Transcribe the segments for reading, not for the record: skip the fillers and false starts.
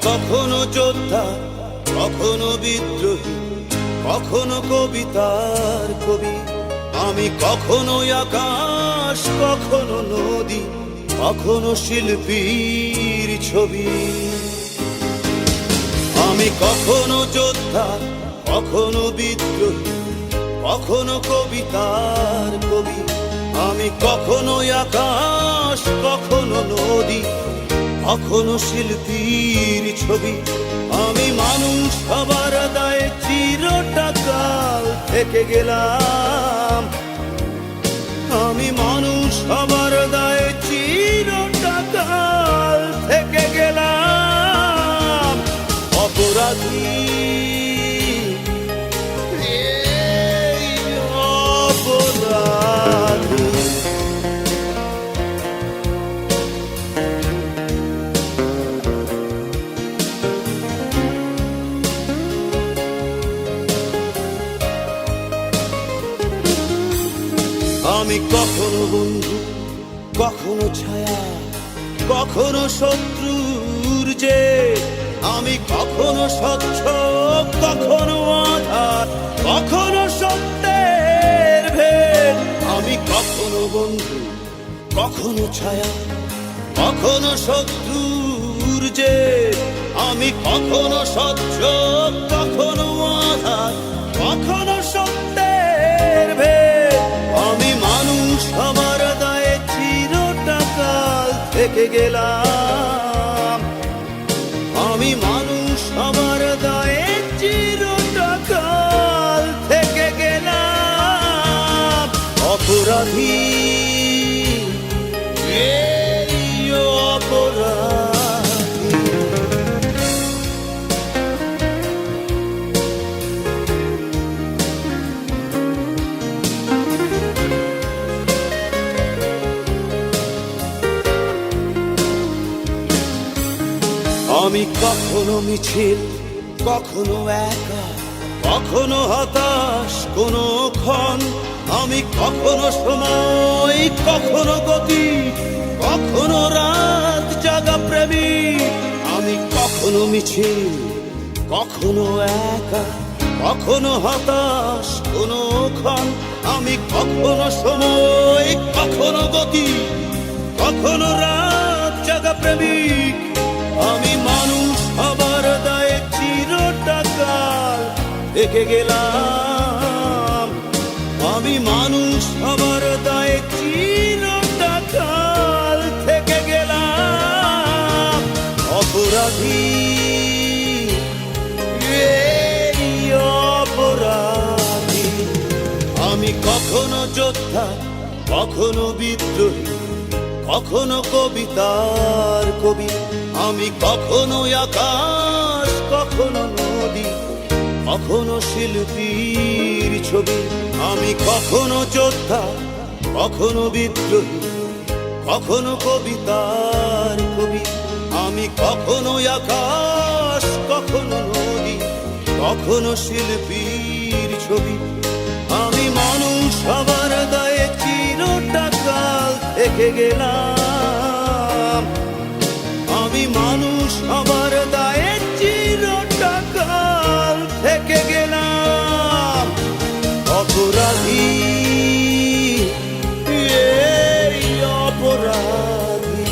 কখনো যোদ্ধা, কখনো বিদ্রোহী, কখনো কবিতার কবি। আমি কখনো আকাশ, কখনো নদী, কখনো শিল্পীর ছবি। আমি কখনো যোদ্ধা, কখনো বিদ্রোহী, কখনো কবিতার কবি। আমি কখনো আকাশ, কখনো নদী, কখনো শিল্পীর ছবি। আমি মানুষ হবার দায়ে চিরটা কাল থেকে গেলাম। আমি মানুষ হবার দায়ে চিরটা কাল থেকে গেলাম। অপরাধী, এই অপরাধী। আমি কখনো বন্ধু, কখনো ছায়া, কখনো শত্রুর যে। আমি কখনো স্বচ্ছ, কখনো আধার, কখনো সত্যের ভেদ। আমি কখনো বন্ধু, কখনো ছায়া, কখনো শত্রুর যে। আমি কখনো স্বচ্ছ, কখনো আধার, কখনো সত্যের ভেদ। আমি মানুষ হবার দায়ে চিরটা কাল থেকে গেলাম। আমি মানুষ হবার দায়ে চিরটা কাল থেকে গেলাম। অপরাধী, এই অপরাধী। আমি কখনো মিছিল, কখনো একা, কখনো হতাশ কোনো ক্ষণ। আমি কখনো সময়, কখনো গতি, কখনো রাত জাগা প্রেমিক। আমি কখনো মিছিল, কখনো একা, কখনো হতাশ কোনো ক্ষণ। আমি কখনো সময়, কখনো গতি, কখনো রাত জাগা প্রেমিক। আমি মানুষ হবার দায়ে চিরটা কাল থেকে গেলাম। আমি মানুষ হবার দায়ে চিরটা কাল থেকে গেলাম। অপরাধী, এই অপরাধী। আমি কখনো যোদ্ধা, কখনো বিদ্রোহী, কখনো কবিতার কবি। আমি কখনো আকাশ, কখনো নদী, কখনো শিল্পীর ছবি। আমি কখনো যোদ্ধা, কখনো বিদ্রোহী, কখনো কবিতার কবি। আমি কখনো আকাশ, কখনো নদী, কখনো শিল্পীর ছবি। আমি মানুষ হবার দায়ে চিরটা কাল থেকে গেলাম। আমি মানুষ হবার দায়ে চিরটা কাল থেকে গেলাম। অপরাধী, এই অপরাধী।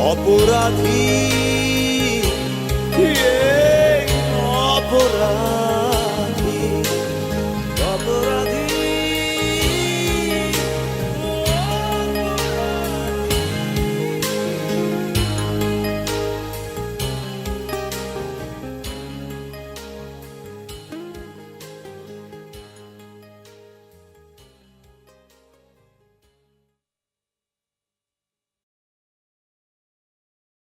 অপরাধী।